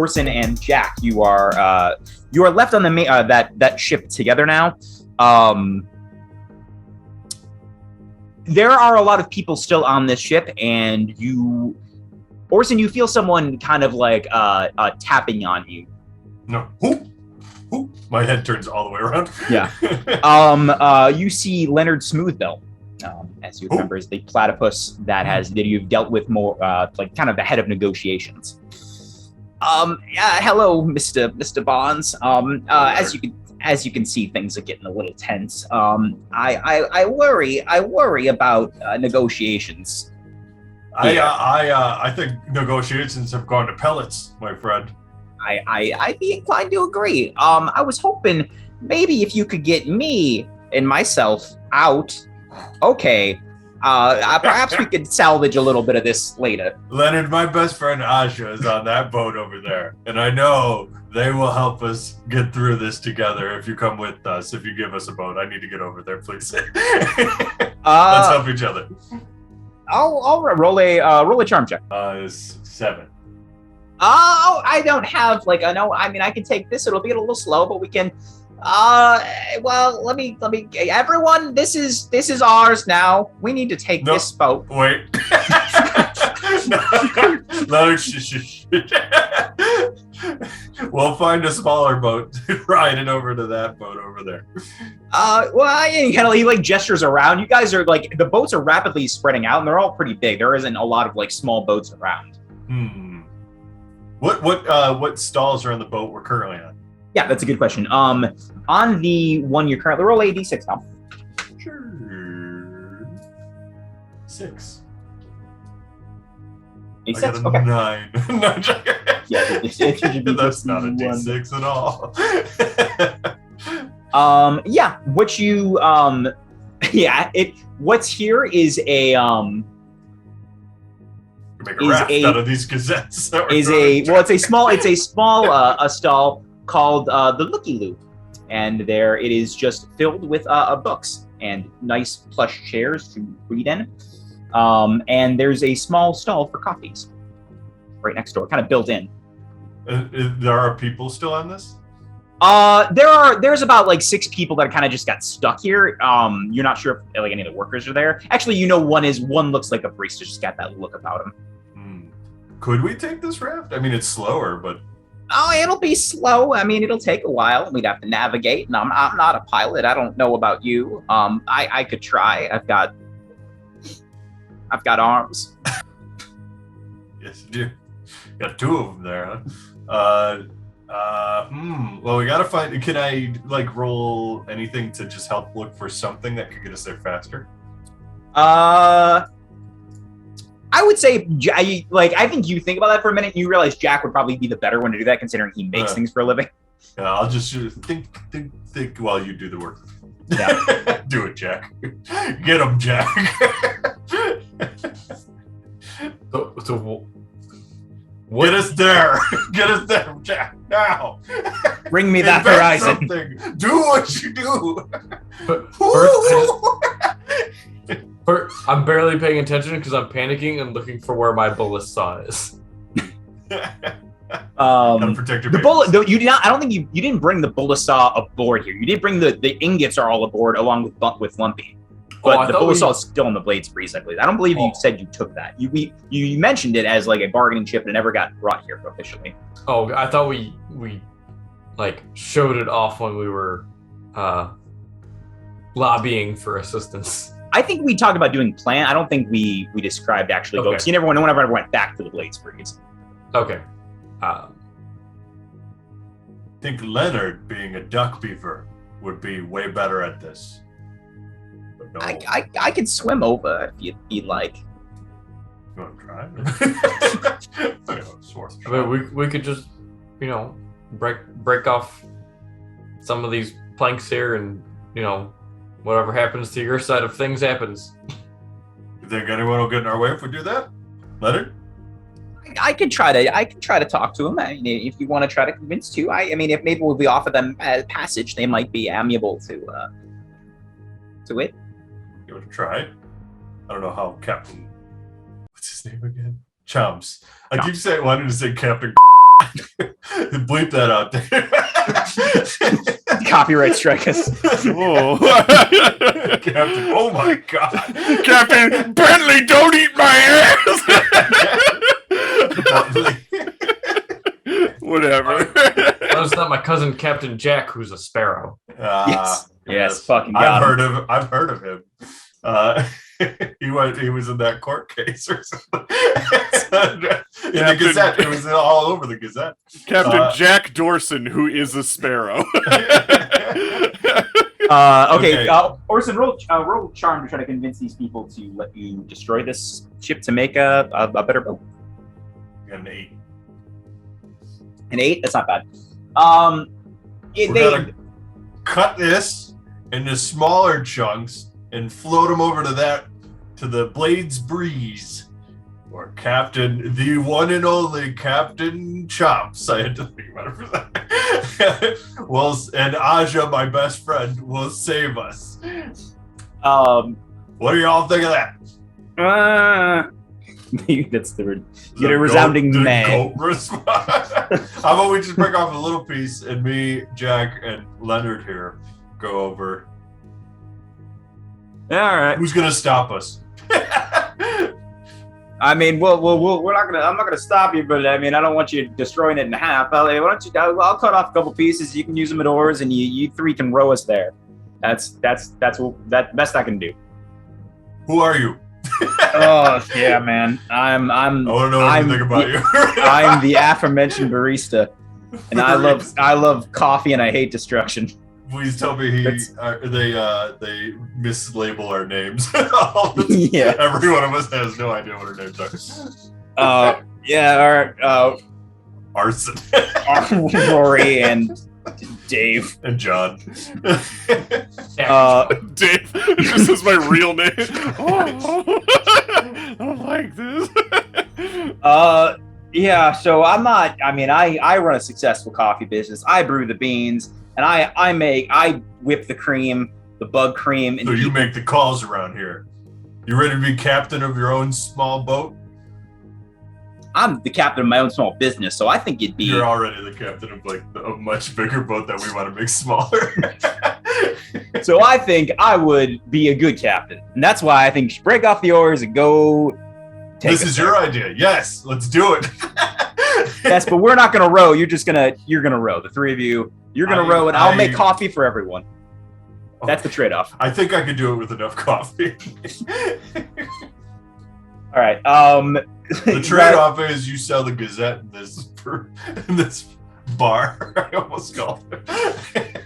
Orson and Jack, you are left on the that ship together now. There are a lot of people still on this ship, and Orson, you feel someone kind of like tapping on you. No. Ooh. My head turns all the way around. Yeah. You see Leonard Smoothbell, as you remember, is the platypus that you've dealt with more, like kind of the head of negotiations. Hello, Mr. Bonds. As you can see, things are getting a little tense. I worry about negotiations. I think negotiations have gone to pellets, my friend. I'd be inclined to agree. I was hoping maybe if you could get me and myself out. Okay. Perhaps we could salvage a little bit of this later. Leonard, my best friend Asha is on that boat over there, and I know they will help us get through this together if you come with us, if you give us a boat. I need to get over there, please. Let's help each other. I'll roll a charm check. It's 7. Oh, I don't have I can take this. It'll be a little slow, but we can. Well, let me. Everyone, this is ours now. We need to take this boat. Wait. No, we'll find a smaller boat to ride it over to that boat over there. Well, he gestures around. You guys are the boats are rapidly spreading out, and they're all pretty big. There isn't a lot of small boats around. What stalls are on the boat we're currently on? Yeah, that's a good question. On the one you're currently roll a d6 now. Sure. 6. A6? I got a okay. 9. No, yeah, that's not a d6 at all. Yeah, what you what's here is a make a raft out of these gazettes. It's a small stall called the Looky Loo, and there it is just filled with books and nice plush chairs to read in. And there's a small stall for coffees right next door, kind of built in. There are people still on this? There's about 6 people that kind of just got stuck here. You're not sure if any of the workers are there. Actually, one looks like a barista, just got that look about him. Could we take this raft? I mean, it's slower, but oh, it'll be slow. I mean, it'll take a while. We'd have to navigate, and I'm not a pilot. I don't know about you. I could try. I've got arms. Yes, you do. Got 2 of them there, huh? Well, we gotta find. Can I roll anything to just help look for something that could get us there faster? I would say, I think you think about that for a minute. And you realize Jack would probably be the better one to do that, considering he makes things for a living. Yeah, I'll just think while you do the work. Yeah, do it, Jack. Get him, Jack. Get us there. Get us there, Jack. Now. Bring me that horizon. Something. Do what you do. I'm barely paying attention because I'm panicking and looking for where my bullet saw is. Protect your the bullet. Though you did not. I don't think you didn't bring the bullet saw aboard here. You did bring the ingots are all aboard along with Lumpy. But the bullet saw is still in the Blades Breeze, I believe. I don't believe you said you took that. You mentioned it as a bargaining chip and it never got brought here officially. Oh, I thought we showed it off when we were lobbying for assistance. I think we talked about doing plan. I don't think we described actually boats. No one ever went back to the Blades Breeze. Okay. I think Leonard, being a duck beaver, would be way better at this. No. I could swim over if you'd like. You want to try? I mean, we could just, break off some of these planks here, and whatever happens to your side of things happens. You think anyone will get in our way if we do that, Leonard? I could try to talk to him. I mean, if you want to try to convince too. I mean, if maybe we offer them passage, they might be amiable to it. You want to try? I don't know how Captain. What's his name again? Chomps. I keep wanting to say Captain, Bleep that out there. Copyright strike us. Oh. Captain, oh my god. Captain Bentley, don't eat my ass! Whatever. No, it's not my cousin Captain Jack, who's a sparrow. Yes, fucking got I've heard of him. He was in that court case or something. In the Gazette. It was all over the Gazette. Captain Jack Dorson, who is a sparrow. Okay. Orson, roll charm to try to convince these people to let you destroy this ship to make a better boat. Got an 8. An 8? That's not bad. We're gonna cut this into smaller chunks and float them over to the Blades Breeze. Or Captain, the one and only Captain Chops. I had to think about it for that. And Aja, my best friend, will save us. What do y'all think of that? That's the get a resounding man. How about we just break off a little piece and me, Jack, and Leonard here go over. All right. Who's gonna stop us? I mean, we're not gonna. I'm not gonna stop you, but I mean, I don't want you destroying it in half. Why don't you? I'll cut off a couple pieces. You can use them as oars, and you three can row us there. That's best I can do. Who are you? Oh yeah, man. I want to know everything about you. I'm the aforementioned barista, and I love coffee, and I hate destruction. Please tell me they mislabel our names. Yeah. Every one of us has no idea what our names are. Yeah, our Arson. Rory and Dave. And John. Dave, this is my real name. Oh, I don't like this. Yeah, so I run a successful coffee business. I brew the beans. And I whip the cream, the bug cream. And so you make the calls around here. You ready to be captain of your own small boat? I'm the captain of my own small business, so I think it'd be... You're already the captain of a much bigger boat that we want to make smaller. So I think I would be a good captain. And that's why I think you should break off the oars and go This is your idea. Yes, let's do it. Yes, but we're not going to row. You're going to row. The three of you. You're going to row, and I'll make coffee for everyone. That's the trade-off. I think I could do it with enough coffee. All right. The trade-off is you sell the Gazette in this bar. I almost called it.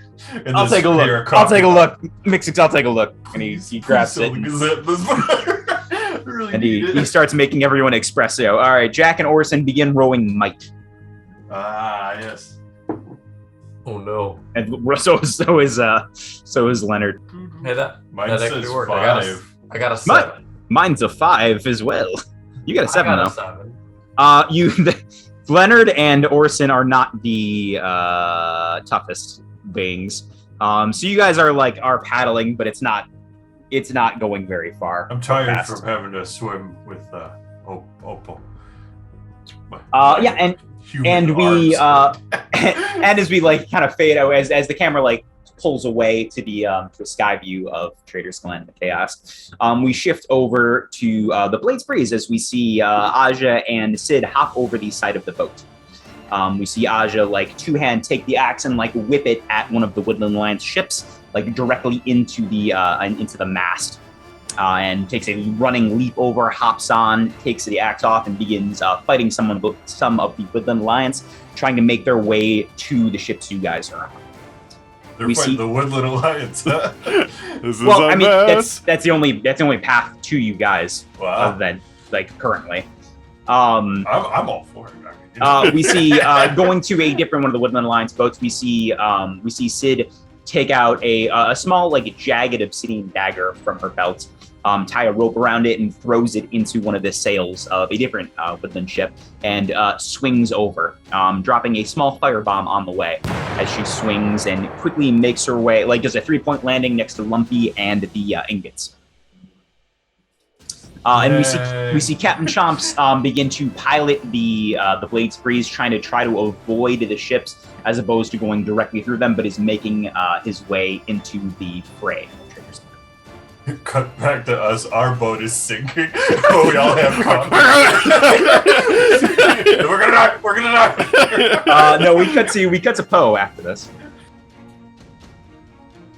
I'll take a look. I'll take a look. Mixix, I'll take a look. And he grabs it. The Gazette in this bar. Really and he starts making everyone espresso. All right, Jack and Orson begin rowing Might. Ah, yes. Oh no! And so is Leonard. Hey, that actually worked. 5. I got a 7. Mine's a 5 as well. You got a 7 I though. got a 7. Leonard and Orson are not the toughest beings. So you guys are paddling, but it's not going very far. I'm tired from having to swim with Opal. Yeah, and we and as we kind of fade out as the camera pulls away to the sky view of Trader's Glen, the Chaos, we shift over to the Blades Breeze as we see Aja and Sid hop over the side of the boat. We see Aja two-hand take the axe and whip it at one of the Woodland Lions ships, directly into the mast. And takes a running leap over, hops on, takes the axe off, and begins fighting some of the Woodland Alliance, trying to make their way to the ships you guys are on. They're fighting the Woodland Alliance, huh? That's the only path to you guys. Wow. Other than currently. I'm all for it. We see going to a different one of the Woodland Alliance boats. We see Sid take out a small jagged obsidian dagger from her belt, tie a rope around it, and throws it into one of the sails of a different woodland ship, and swings over, dropping a small firebomb on the way as she swings and quickly makes her way, does a 3-point landing next to Lumpy and the ingots. And we see Captain Chomps begin to pilot the Blades Breeze, trying to avoid the ships as opposed to going directly through them, but is making his way into the fray. Cut back to us. Our boat is sinking. We all have coffee. We're gonna die. We're gonna die. No, we cut to Poe after this.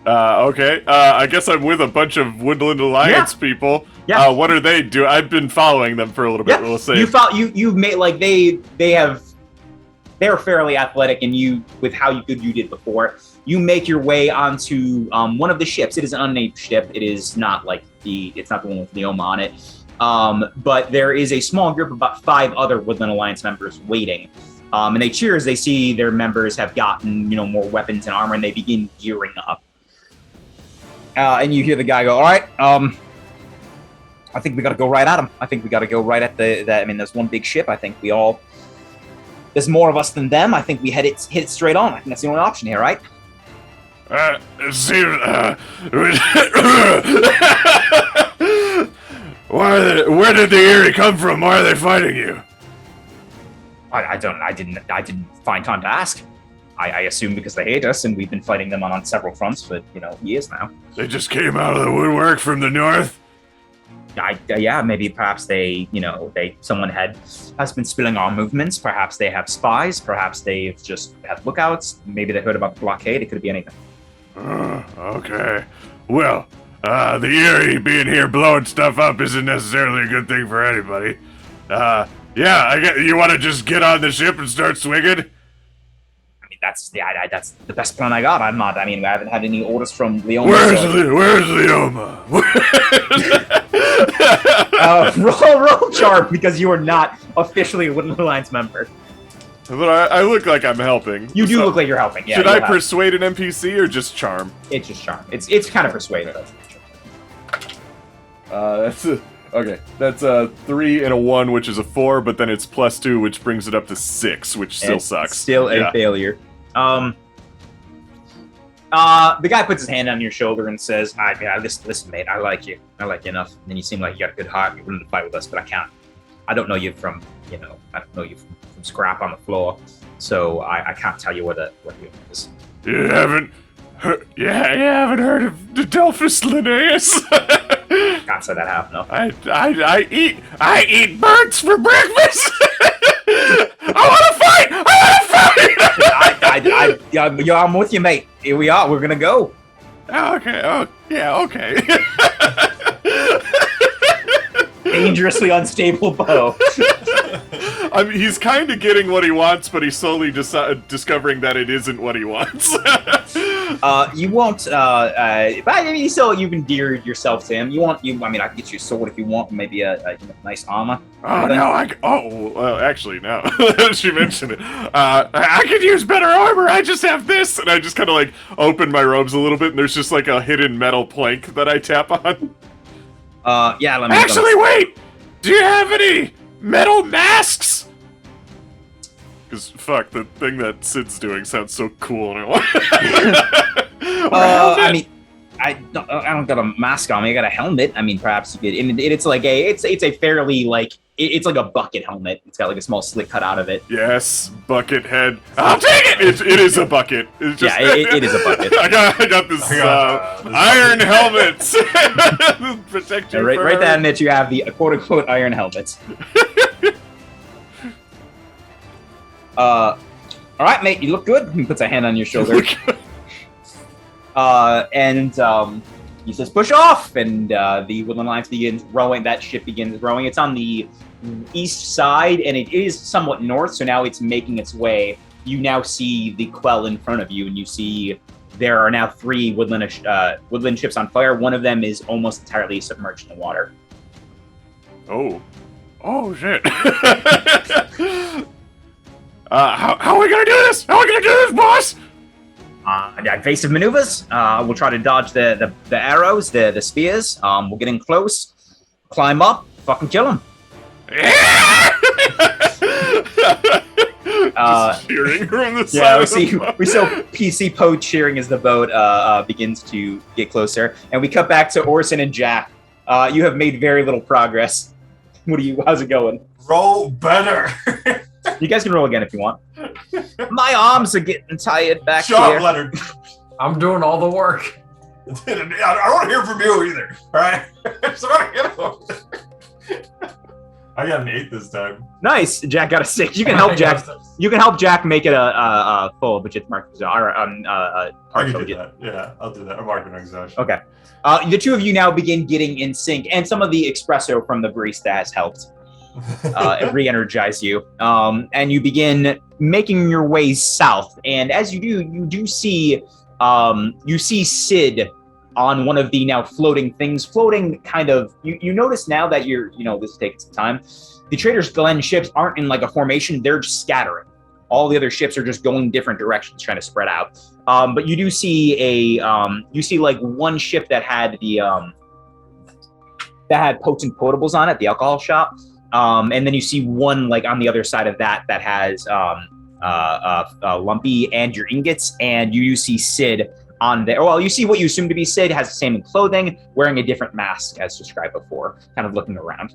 Okay. I guess I'm with a bunch of Woodland Alliance people. Yeah. What are they do? I've been following them for a little bit. We'll say You've made like they're fairly athletic, and you, with how good you did before, you make your way onto one of the ships. It is an unnamed ship. It is not like it's not the one with Neoma on it. But there is a small group of about 5 other Woodland Alliance members waiting. And they cheer as they see their members have gotten, more weapons and armor, and they begin gearing up. And you hear the guy go, "All right, I think we got to go right at him. I think we got to go right at there's one big ship. I think there's more of us than them. I think we hit it straight on. I think that's the only option here, right?" where did the Erie come from? Why are they fighting you? I didn't find time to ask. I assume because they hate us, and we've been fighting them on several fronts for years now. They just came out of the woodwork from the north. Yeah, maybe perhaps someone has been spilling our movements. Perhaps they have spies. Perhaps they've just had lookouts. Maybe they heard about the blockade. It could be anything. Okay. Well, the Erie being here blowing stuff up isn't necessarily a good thing for anybody. I get you want to just get on the ship and start swinging. I mean, that's the best plan I got. I haven't had any orders from Leoma. Where's Leoma? Roll charm, because you are not officially a Woodland Alliance member. But I look like I'm helping. You do look like you're helping. Yeah. Should I persuade an NPC or just charm? It's just charm. It's kind of persuade. Okay. That's a 3 and a 1, which is a 4, but then it's +2, which brings it up to 6, which still sucks. Still a failure. The guy puts his hand on your shoulder and says, listen, mate, I like you. I like you enough. And you seem like you got a good heart. You're willing to fight with us, but I don't know you from scrap on the floor. So I can't tell you what you is. You haven't heard of the Delphus Linnaeus? Can't say that I have, no. I eat birds for breakfast. I want to fight. I'm with you, mate. Here we are. We're gonna go. Okay. Oh, yeah. Okay. Dangerously unstable bow. He's kind of getting what he wants, but he's slowly discovering that it isn't what he wants. You won't. But you've endeared yourself to him. I can get you a sword if you want. Maybe a nice armor. Oh no! Well, actually, no. She mentioned it. I could use better armor. I just have this, and I just kind of open my robes a little bit, and there's just a hidden metal plank that I tap on. Yeah. Let me. Actually, wait. Do you have any metal masks? Because fuck, the thing that Sid's doing sounds so cool, and I want. I don't got a mask on me. I got a helmet. Perhaps you could. It's a fairly it's like a bucket helmet. It's got a small slit cut out of it. Yes, bucket head. I'll take it. It is a bucket. It's just, it is a bucket. I got this iron helmet. Protect you. Right down that you have the quote unquote iron helmets. All right, mate. You look good. He puts a hand on your shoulder. He says, "Push off!" And the Woodland Alliance begins rowing. That ship begins rowing. It's on the east side, and it is somewhat north. So now it's making its way. You now see the quell in front of you, and you see there are now 3 woodland ships on fire. One of them is almost entirely submerged in the water. Oh shit! How are we gonna do this? How are we gonna do this, boss? Evasive maneuvers. We'll try to dodge the arrows, the spears. We'll get in close, climb up, fucking kill them. Cheering from the side. We saw PC Poe cheering as the boat begins to get closer, and we cut back to Orson and Jack You have made very little progress. How's it going? Roll better. You guys can roll again if you want. My arms are getting tired back Shut here. up, Leonard. I'm doing all the work. I don't want to hear from you either. All right. I got an 8 this time. Nice. Jack got a 6. You can help Jack. You can help Jack make it a full legit mark. Or I can partial. do that. Yeah, I'll do that. I'm marking exhaustion. Okay. The two of you now begin getting in sync, and some of the espresso from the barista has helped re-energize you. And you begin making your way south. And as you do, you see Sid on one of the now floating things, floating kind of. You notice now that this is taking some time. The Trader's Glen ships aren't in like a formation; they're just scattering. All the other ships are just going different directions, trying to spread out. But you do see like one ship that had potent potables on it, the alcohol shop. And then you see one like on the other side of that has Lumpy and your ingots, and you see Sid on there. Well, you see what you assume to be Sid, has the same clothing, wearing a different mask as described before, kind of looking around.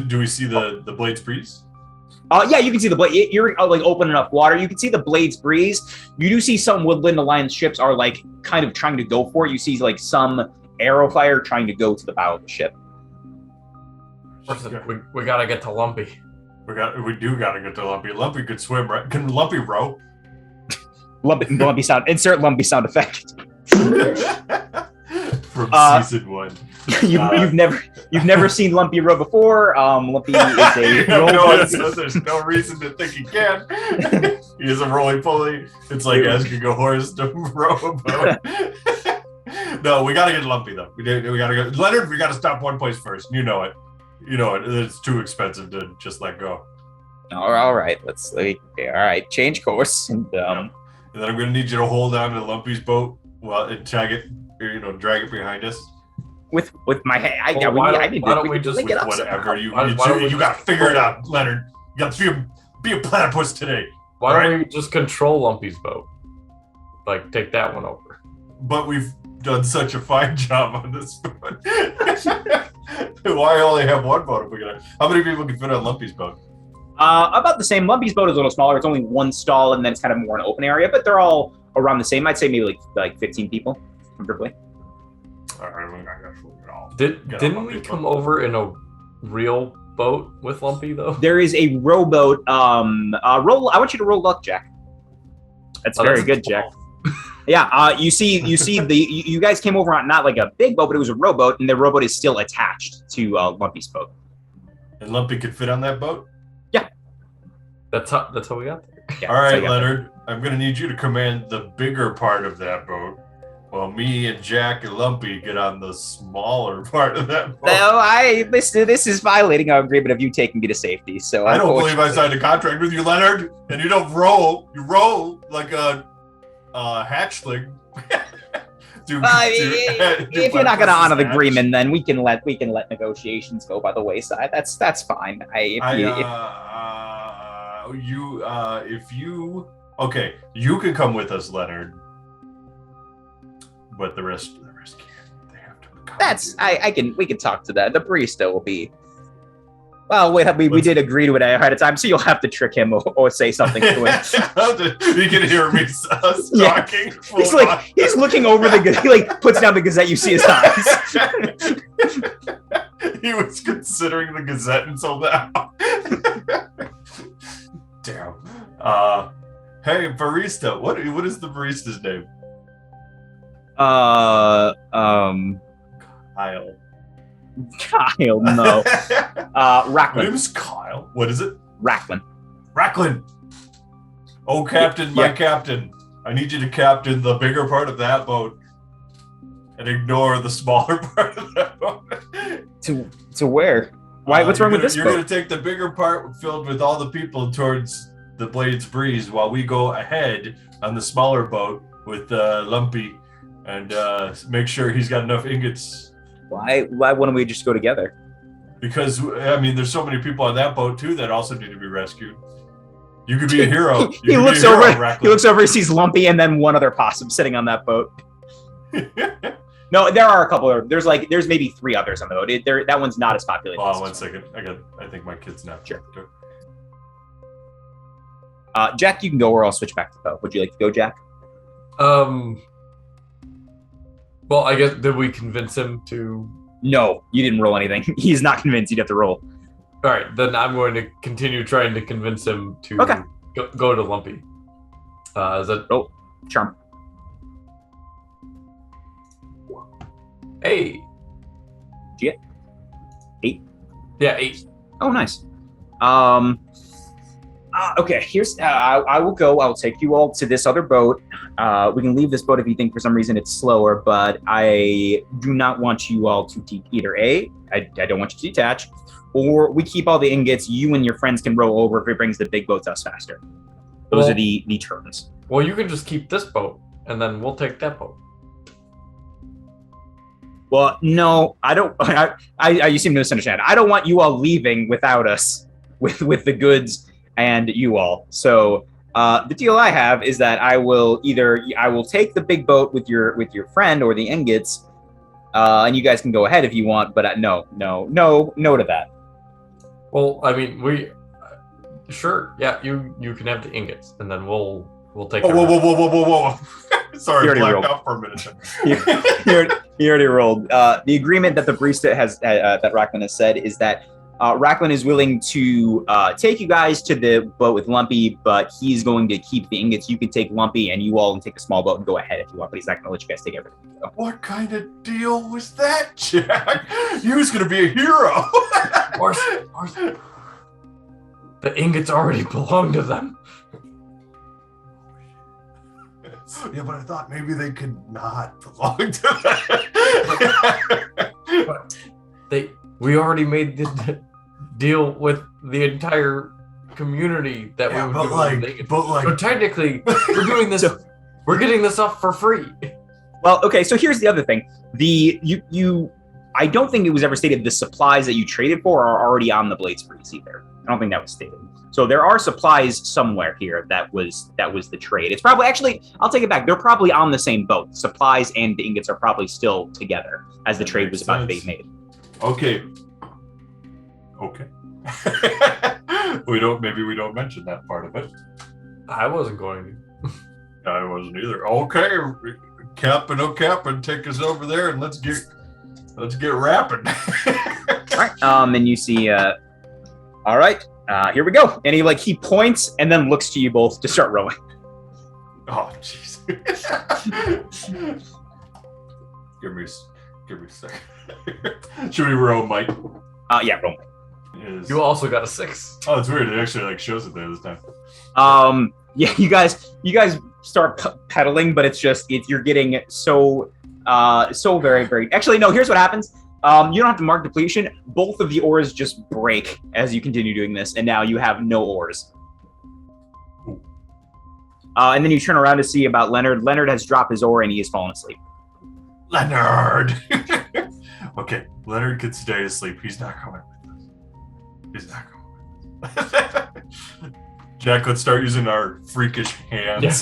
Do we see the Blades Breeze? Yeah, you can see the blade. You're like open enough water. You can see the Blades Breeze. You do see some Woodland Alliance ships are like kind of trying to go for it. You see like some Arrowfire trying to go to the bow of the ship. We gotta get to Lumpy. We do gotta get to Lumpy. Lumpy could swim, right? Can Lumpy row? Lumpy sound. Insert Lumpy sound effect. From season 1. You've never seen Lumpy row before. Lumpy is a there's no reason to think he can. He is a roly poly. It's like asking a horse to row a boat. No, we gotta get Lumpy though. We gotta go. Leonard, we gotta stop one place first. You know it. It's too expensive to just let go. All right. All right. Change course. And then I'm gonna need you to hold on to Lumpy's boat and drag it behind us. With my head, I don't we just whatever you gotta figure it out, Leonard. You gotta be a platypus today. Why don't we just control Lumpy's boat? Like take that one over. But we've done such a fine job on this boat. Why only have one boat? How many people can fit on Lumpy's boat? About the same. Lumpy's boat is a little smaller. It's only one stall, and then it's kind of more an open area. But they're all around the same. I'd say maybe like 15 people, comfortably. All right, I guess we'll Didn't we come over in a real boat with Lumpy though? There is a rowboat. Roll. I want you to roll luck, Jack. That's very good, Jack. Yeah. You see you guys came over on not like a big boat, but it was a rowboat, and the rowboat is still attached to Lumpy's boat. And Lumpy could fit on that boat? Yeah. That's how we got there. Yeah, all right, Leonard. I'm gonna need you to command the bigger part of that boat, while me and Jack and Lumpy get on the smaller part of that boat. No, this is violating our agreement of you taking me to safety. So I don't believe I signed a contract with you, Leonard. And you don't row. You row like a hatchling. If you're not going to honor the agreement, then we can let negotiations go by the wayside. That's fine. You can come with us, Leonard. But the rest can't. They have to come. We can talk to that. The barista will be. Well, wait, we did agree to it ahead of time, so you'll have to trick him or say something to him. You can hear me talking. Yeah. He's looking over the Gazette. He like puts down the Gazette. You see his eyes. He was considering the Gazette until now. Damn. Hey, barista. What is the barista's name? Kyle, no. Racklin. My name is Kyle. What is it? Racklin. Oh, Captain, my captain. I need you to captain the bigger part of that boat and ignore the smaller part of that boat. To where? Why? What's wrong with this boat? You're going to take the bigger part filled with all the people towards the Blades Breeze while we go ahead on the smaller boat with Lumpy and make sure he's got enough ingots. Why wouldn't we just go together? Because, there's so many people on that boat, too, that also need to be rescued. You could be a hero. He looks over, he sees Lumpy and then one other possum sitting on that boat. No, there are a couple. There's maybe 3 others on the boat. That one's not as populated. Hold on 1 second. I think my kid's now. Sure. Jack, you can go, or I'll switch back to Poe. Would you like to go, Jack? Well, I guess, did we convince him to? No, you didn't roll anything. He's not convinced. You'd have to roll. All right, then I'm going to continue trying to convince him to go to Lumpy. Is that? Oh, charm. Hey. Did you get 8? Yeah, 8. Oh, nice. Okay, here's. I will go. I'll take you all to this other boat. We can leave this boat if you think for some reason it's slower, but I do not want you all to either I don't want you to detach, or we keep all the ingots. You and your friends can row over if it brings the big boat to us faster. Those are the terms. Well, you can just keep this boat, and then we'll take that boat. Well, no, I don't. You seem to misunderstand. I don't want you all leaving without us, with the goods and you all. So the deal I have is that I will take the big boat with your friend or the ingots, and you guys can go ahead if you want. But no to that. Well, I mean, sure, yeah, you can have the ingots, and then we'll take. Whoa! Sorry, blacked blacked out for a minute. He already rolled. The agreement that the barista has that Racklin has said is that Racklin is willing to take you guys to the boat with Lumpy, but he's going to keep the ingots. You can take Lumpy, and you all can take a small boat and go ahead if you want. But he's not going to let you guys take everything. So. What kind of deal was that, Jack? You was going to be a hero. The ingots already belong to them. Yeah, but I thought maybe they could not belong to that. We already made the deal with the entire community that we would do. So technically, we're doing this. We're getting this off for free. Well, okay. So here's the other thing. I don't think it was ever stated the supplies that you traded for are already on the Blades Freeze either. I don't think that was stated. So there are supplies somewhere here that was the trade. It's probably, actually, I'll take it back. They're probably on the same boat. Supplies and the ingots are probably still together as the trade was about to be made. Okay. Maybe we don't mention that part of it. I wasn't going to. I wasn't either. Okay, Captain, take us over there and let's get rapping. All right. And you see, all right, here we go. And he points and then looks to you both to start rowing. Oh, jeez. Give me a second. Should we row, Mike? Yeah, roll. You also got a 6. Oh, it's weird. It actually shows it there this time. Yeah, you guys start pedaling, but you're getting so very, very. Actually, no. Here's what happens. You don't have to mark depletion. Both of the oars just break as you continue doing this, and now you have no oars. And then you turn around to see about Leonard. Leonard has dropped his oar and he has fallen asleep. Leonard. Okay, Leonard could stay asleep. He's not coming with us. Jack, let's start using our freakish hands.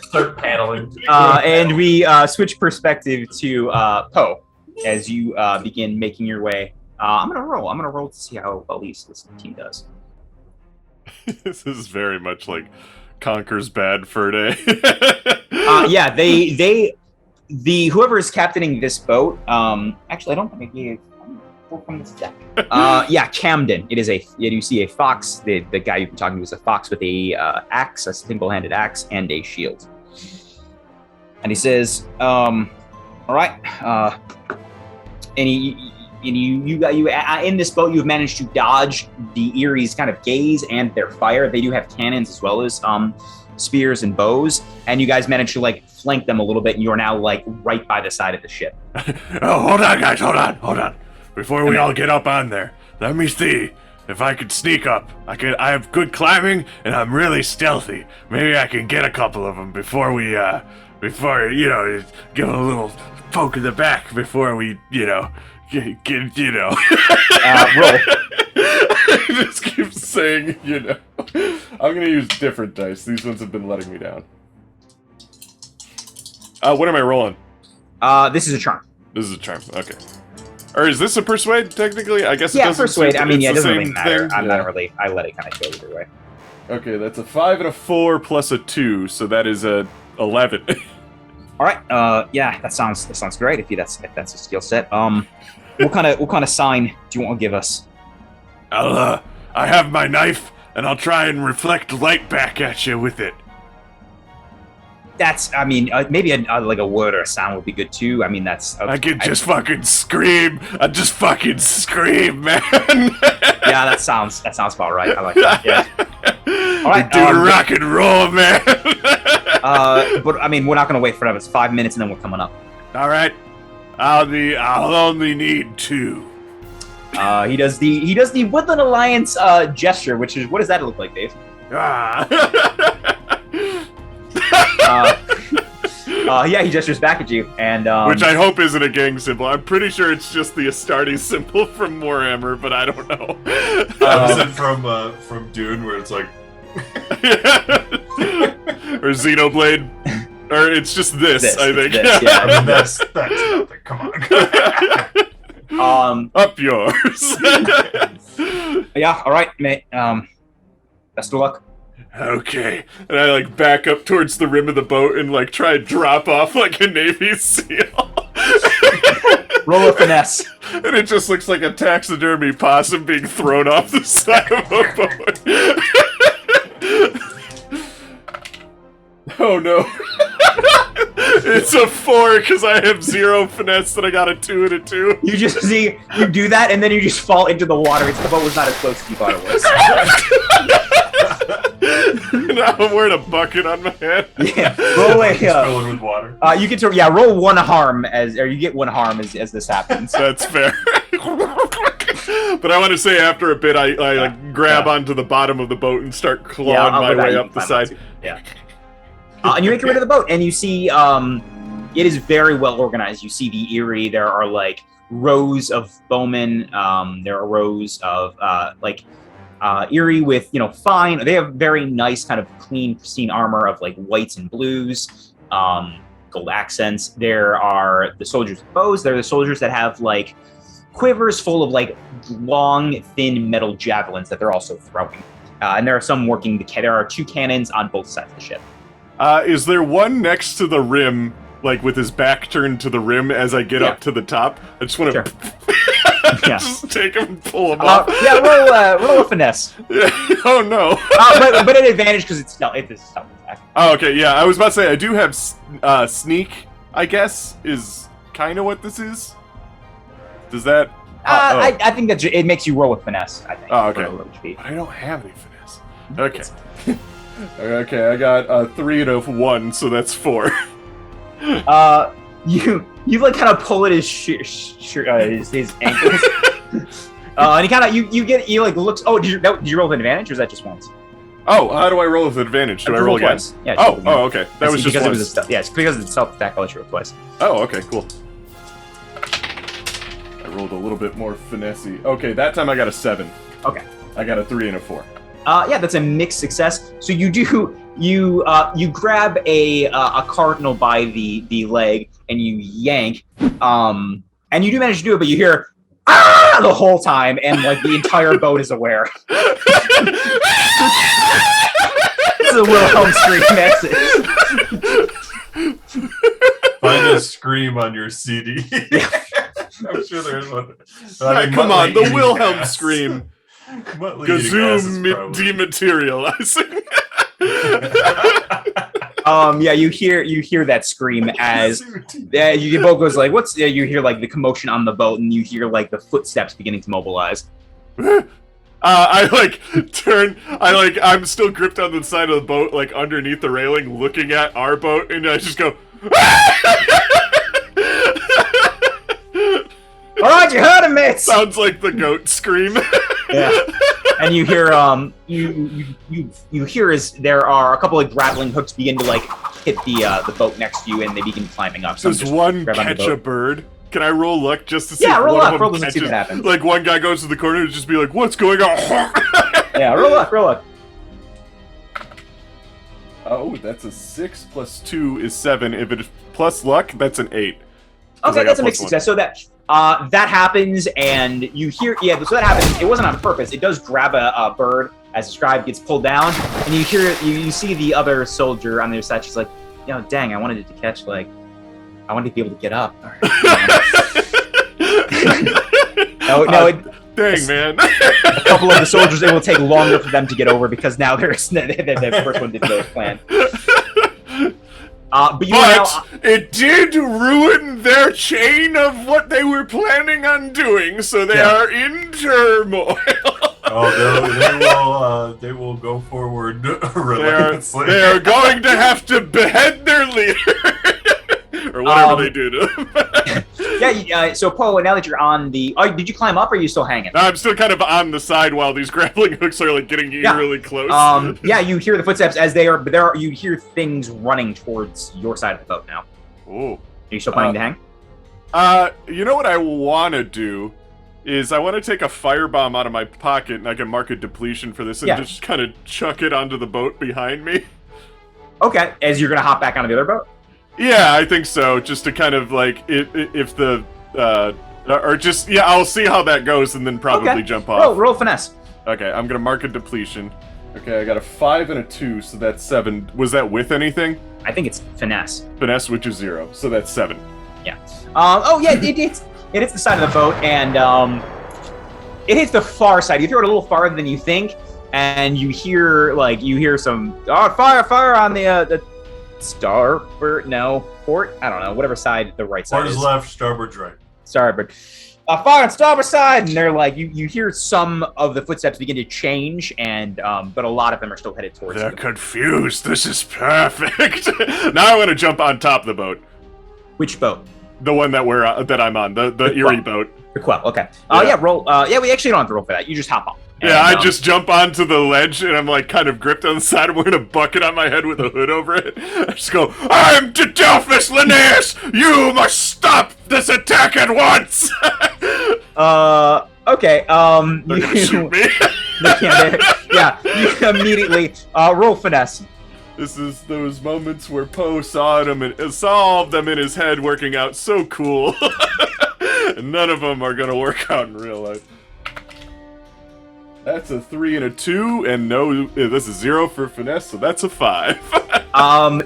Start paddling. And we switch perspective to Poe as you begin making your way. I'm gonna roll to see how well this team does. This is very much like Conker's Bad Fur Day. Yeah, the whoever is captaining this boat. Actually, I don't think he from this deck. Yeah, Camden. You see a fox. The guy you've been talking to is a fox with a axe, a single-handed axe, and a shield. And he says, "All right." And you in this boat, you've managed to dodge the Erie's kind of gaze and their fire. They do have cannons as well as spears and bows, and you guys managed to flank them a little bit, and you are now right by the side of the ship. Oh, hold on, guys, hold on. Before we all get up on there, let me see if I could sneak up. I have good climbing, and I'm really stealthy. Maybe I can get a couple of them before give them a little poke in the back before we, Roll. I just keep saying, I'm gonna use different dice. These ones have been letting me down. What am I rolling? This is a charm. This is a charm. Okay. Or is this a persuade? Technically, I guess. It doesn't persuade. I mean, it's it the doesn't same really matter. thing. I'm not really. I let it kind of go either way. Okay, that's a 5 and a 4 plus a 2, so that is a 11. All right. Yeah, that sounds great. If that's a skill set. What kind of sign do you want to give us? I have my knife, and I'll try and reflect light back at you with it. I mean, maybe like a word or a sound would be good too. I mean, I could just fucking scream. I just fucking scream, man. Yeah, that sounds about right. I like that. Yeah. All right, do rock and roll, man. But I mean, we're not gonna wait forever. It's 5 minutes, and then we're coming up. All right, I'll only need 2. He does the Woodland Alliance gesture, which is, what does that look like, Dave? Yeah, he gestures back at you, and which I hope isn't a gang symbol. I'm pretty sure it's just the Astartes symbol from Warhammer, but I don't know. Is it from Dune, where it's like, or Xenoblade, or it's just this I think. This, yeah. I mean, that's nothing. Come on. Up yours. Yeah. All right, mate. Best of luck. Okay, and I like back up towards the rim of the boat and like try and drop off like a Navy SEAL. Roll a finesse. And it just looks like a taxidermy possum being thrown off the side of a boat. Oh no. It's a 4 because I have 0 finesse and I got a 2 and a 2. You just see, you do that and then you just fall into the water. The boat was not as close as you thought it was. Now I'm wearing a bucket on my head. Yeah, roll a filling with water. You get to roll 1 harm you get 1 harm as this happens. That's fair. But I want to say after a bit I like grab onto the bottom of the boat and start clawing my way up the side. Yeah. And you make your way to the boat, and you see it is very well organized. You see the Erie. There are like rows of bowmen. There are rows of Erie with fine. They have very nice kind of clean, pristine armor of like whites and blues, gold accents. There are the soldiers with bows. There are the soldiers that have like quivers full of like long, thin metal javelins that they're also throwing. And there are some working. There are 2 cannons on both sides of the ship. Is there one next to the rim, like with his back turned to the rim as I get up to the top? I just want to just take him and pull him off. Roll a finesse. Oh no. But an advantage because it's stealth attack. Oh, okay, yeah. I was about to say I do have sneak. I guess is kind of what this is. Does that? I think that it makes you roll with finesse. I think. Oh, okay. But I don't have any finesse. Okay. Okay, I got a 3 and a 1, so that's 4. You like kind of pull at his his ankles, and he kind of you like looks. Oh, did you roll with advantage, or is that just once? Oh, how do I roll with advantage? Do I roll again? Twice. Yeah. Oh, okay. That was just because once. It's because of the stealth attack. I'll let you roll twice. Oh, okay, cool. I rolled a little bit more finesse-y. Okay, that time I got a 7. Okay. I got a 3 and a 4. Yeah, that's a mixed success. So you grab a cardinal by the leg and you yank, and you do manage to do it, but you hear "ah" the whole time, and like the entire boat is aware. This is a Wilhelm scream message. Find a scream on your CD. I'm sure there is one. Come on, the Wilhelm scream. Gazoom dematerializing. Yeah, you hear that scream as your boat goes like, what's you hear like the commotion on the boat, and you hear like the footsteps beginning to mobilize. I like turn. I'm still gripped on the side of the boat, like underneath the railing, looking at our boat, and I just go. All right, you heard him, mates. Sounds like the goat scream. Yeah, and you hear you hear as there are a couple of grappling hooks begin to like hit the boat next to you, and they begin climbing up. Does one catch a bird? Can I roll luck just to see? Yeah, roll luck. Roll and see what happens. Like one guy goes to the corner and just be like, "What's going on?" Yeah, roll luck. Roll luck. Oh, that's a 6 plus 2 is 7. If it is plus luck, that's an 8. Okay, that's a mixed success. So that that happens, and you hear, so that happens. It wasn't on purpose. It does grab a bird as described, gets pulled down, and you hear, you see the other soldier on the other side. She's like, dang, I wanted it to catch, like, I wanted to be able to get up. Dang, man. A couple of the soldiers, it will take longer for them to get over because now they're the first one didn't go as planned. But it did ruin their chain of what they were planning on doing, so they are in turmoil. They will go forward relentlessly. They are going to have to behead their leader. Or whatever they do to him. So Poe, now that you're on the... did you climb up, or are you still hanging? No, I'm still kind of on the side while these grappling hooks are, like, getting eerily close. You hear the footsteps as they are... But you hear things running towards your side of the boat now. Ooh. Are you still planning to hang? You know what I want to do? Is I want to take a firebomb out of my pocket, and I can mark a depletion for this, and just kind of chuck it onto the boat behind me. Okay, as you're going to hop back onto the other boat? Yeah, I think so. Just to kind of, like, if the, or just, I'll see how that goes and then probably jump off. Roll finesse. Okay, I'm gonna mark a depletion. Okay, I got a 5 and a 2, so that's 7. Was that with anything? I think it's finesse. Finesse, which is 0, so that's 7. Yeah. It hits the side of the boat, and, it hits the far side. You throw it a little farther than you think, and you hear some, fire on the starboard, port, I don't know, whatever side the right side Port is left, starboard's right. Starboard. Fire on starboard side, and they're like, you hear some of the footsteps begin to change, and but a lot of them are still headed towards you. They're confused. This is perfect. Now I want to jump on top of the boat. Which boat? The one that I'm on, the Erie boat. The Quell. Okay. Roll. We actually don't have to roll for that. You just hop on. And, I just jump onto the ledge, and I'm, like, kind of gripped on the side. I'm wearing a bucket on my head with a hood over it. I just go, I'm Didelphus Linnaeus! You must stop this attack at once! Okay, They're gonna shoot me. You immediately, roll finesse. This is those moments where Poe saw them and solved them in his head working out so cool. And none of them are gonna work out in real life. That's a 3 and a 2, and no, this is 0 for finesse, so that's a 5.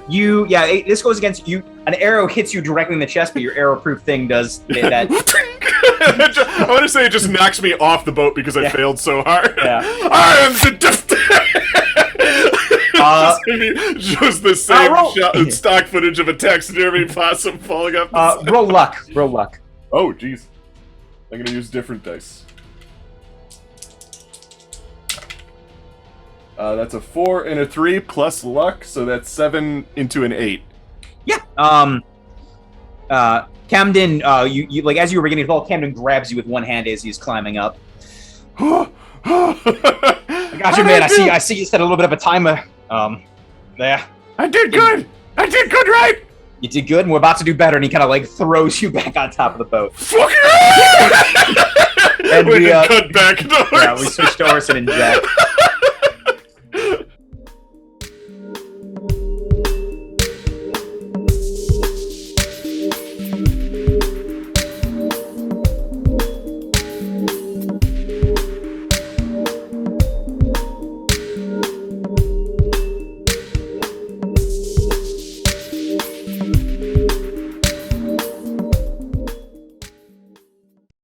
This goes against you. An arrow hits you directly in the chest, but your arrow-proof thing does that. I want to say it just knocks me off the boat because I failed so hard. Yeah. I am just the same stock footage of a taxidermy possum falling off. Roll luck. Roll luck. Oh, jeez. I'm gonna use different dice. That's a 4 and a 3 plus luck, so that's 7 into an 8. Yeah. Camden, you like as you were beginning to fall, Camden grabs you with one hand as he's climbing up. I got you, man. I see you set a little bit of a timer. There. I did good. Right? You did good, and we're about to do better. And he kind of like throws you back on top of the boat. Fuck you! And we cut back to Orson. Yeah, we switched to Orson and Jack.